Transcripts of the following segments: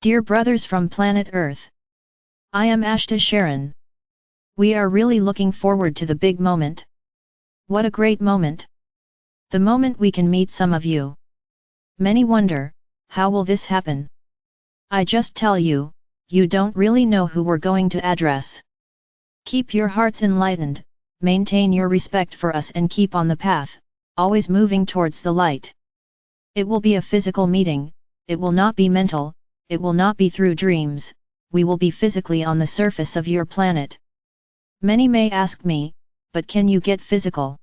Dear brothers from planet Earth, I am Ashtar Sheran. We are really looking forward to the big moment. What a great moment! The moment we can meet some of you. Many wonder, how will this happen? I just tell you, you don't really know who we're going to address. Keep your hearts enlightened, maintain your respect for us and keep on the path, always moving towards the light. It will be a physical meeting, it will not be mental, it will not be through dreams, we will be physically on the surface of your planet. Many may ask me, but can you get physical?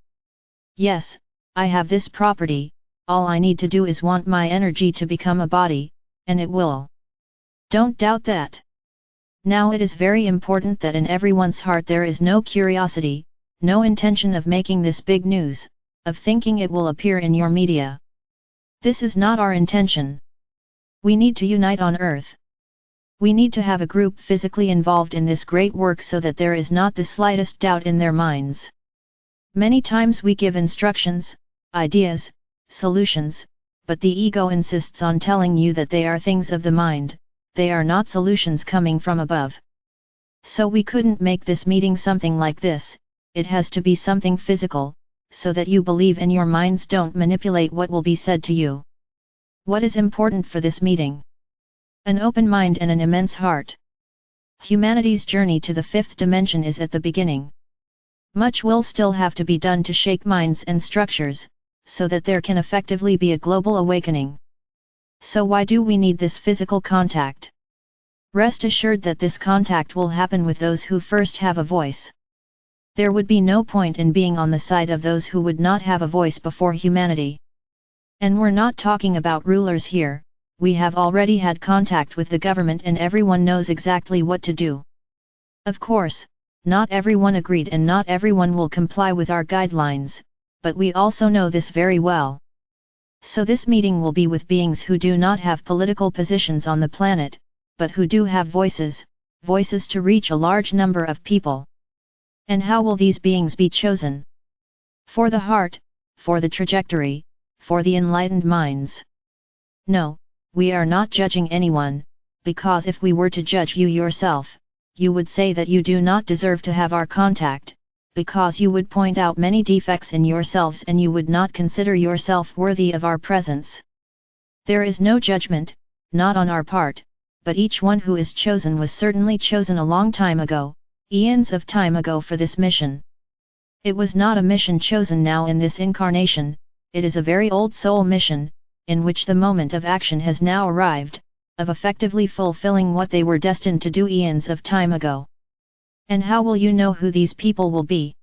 Yes, I have this property, all I need to do is want my energy to become a body, and it will. Don't doubt that. Now it is very important that in everyone's heart there is no curiosity, no intention of making this big news, of thinking it will appear in your media. This is not our intention. We need to unite on Earth. We need to have a group physically involved in this great work so that there is not the slightest doubt in their minds. Many times we give instructions, ideas, solutions, but the ego insists on telling you that they are things of the mind, they are not solutions coming from above. So we couldn't make this meeting something like this, it has to be something physical, so that you believe and your minds don't manipulate what will be said to you. What is important for this meeting? An open mind and an immense heart. Humanity's journey to the fifth dimension is at the beginning. Much will still have to be done to shake minds and structures, so that there can effectively be a global awakening. So why do we need this physical contact? Rest assured that this contact will happen with those who first have a voice. There would be no point in being on the side of those who would not have a voice before humanity. And we're not talking about rulers here, we have already had contact with the government and everyone knows exactly what to do. Of course, not everyone agreed and not everyone will comply with our guidelines, but we also know this very well. So this meeting will be with beings who do not have political positions on the planet, but who do have voices, voices to reach a large number of people. And how will these beings be chosen? For the heart, for the trajectory, for the enlightened minds. No, we are not judging anyone, because if we were to judge you yourself, you would say that you do not deserve to have our contact, because you would point out many defects in yourselves and you would not consider yourself worthy of our presence. There is no judgment, not on our part, but each one who is chosen was certainly chosen a long time ago, eons of time ago for this mission. It was not a mission chosen now in this incarnation, it is a very old soul mission, in which the moment of action has now arrived, of effectively fulfilling what they were destined to do eons of time ago. And how will you know who these people will be?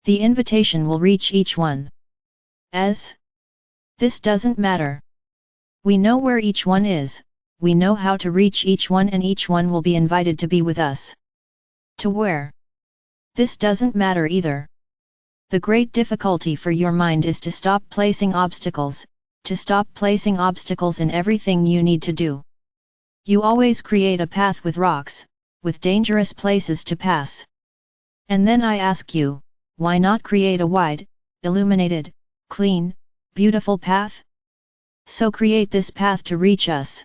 The invitation will reach each one. As? This doesn't matter. We know where each one is, we know how to reach each one and each one will be invited to be with us. To where? This doesn't matter either. The great difficulty for your mind is to stop placing obstacles, to stop placing obstacles in everything you need to do. You always create a path with rocks, with dangerous places to pass. And then I ask you, why not create a wide, illuminated, clean, beautiful path? So create this path to reach us.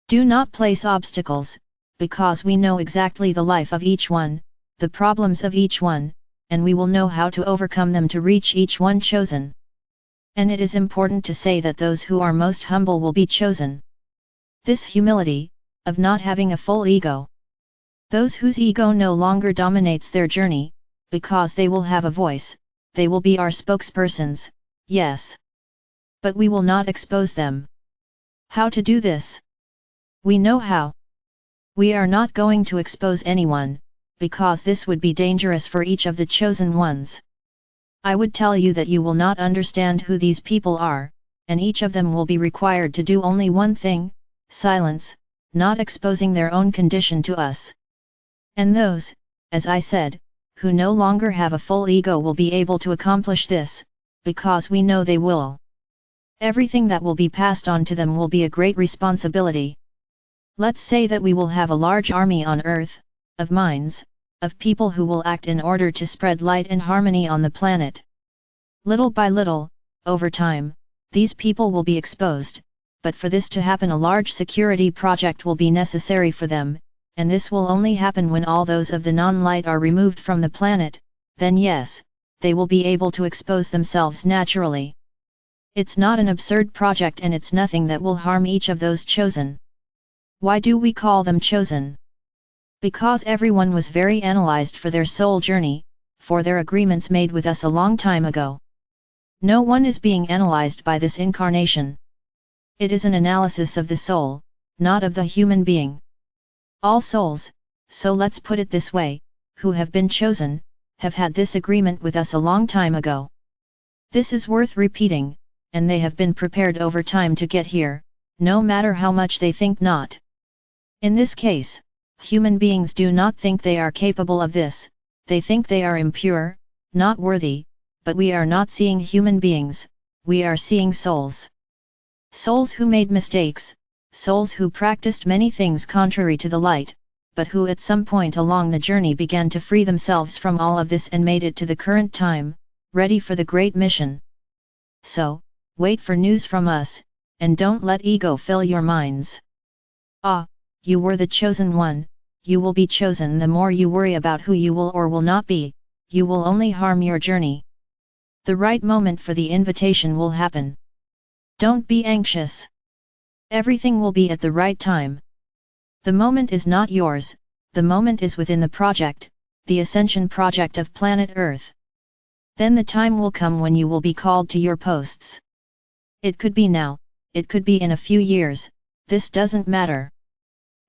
Do not place obstacles, because we know exactly the life of each one, the problems of each one, and we will know how to overcome them to reach each one chosen. And it is important to say that those who are most humble will be chosen. This humility, of not having a full ego. Those whose ego no longer dominates their journey, because they will have a voice, they will be our spokespersons, yes. But we will not expose them. How to do this? We know how. We are not going to expose anyone, because this would be dangerous for each of the chosen ones. I would tell you that you will not understand who these people are, and each of them will be required to do only one thing, silence, not exposing their own condition to us. And those, as I said, who no longer have a full ego will be able to accomplish this, because we know they will. Everything that will be passed on to them will be a great responsibility. Let's say that we will have a large army on Earth, of minds, of people who will act in order to spread light and harmony on the planet. Little by little, over time, these people will be exposed, but for this to happen a large security project will be necessary for them, and this will only happen when all those of the non-light are removed from the planet, then yes, they will be able to expose themselves naturally. It's not an absurd project and it's nothing that will harm each of those chosen. Why do we call them chosen? Because everyone was very analyzed for their soul journey, for their agreements made with us a long time ago. No one is being analyzed by this incarnation. It is an analysis of the soul, not of the human being. All souls, so let's put it this way, who have been chosen, have had this agreement with us a long time ago. This is worth repeating, and they have been prepared over time to get here, no matter how much they think not. In this case, human beings do not think they are capable of this, they think they are impure, not worthy, but we are not seeing human beings, we are seeing souls. Souls who made mistakes, souls who practiced many things contrary to the light, but who at some point along the journey began to free themselves from all of this and made it to the current time, ready for the great mission. So, wait for news from us, and don't let ego fill your minds. Ah, you were the chosen one, you will be chosen. The more you worry about who you will or will not be, you will only harm your journey. The right moment for the invitation will happen. Don't be anxious. Everything will be at the right time. The moment is not yours, the moment is within the project, the ascension project of planet Earth. Then the time will come when you will be called to your posts. It could be now, it could be in a few years, this doesn't matter.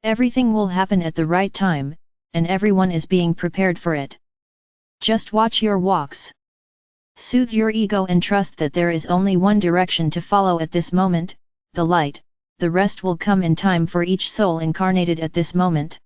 Everything will happen at the right time, and everyone is being prepared for it. Just watch your walks. Soothe your ego and trust that there is only one direction to follow at this moment, the light. The rest will come in time for each soul incarnated at this moment.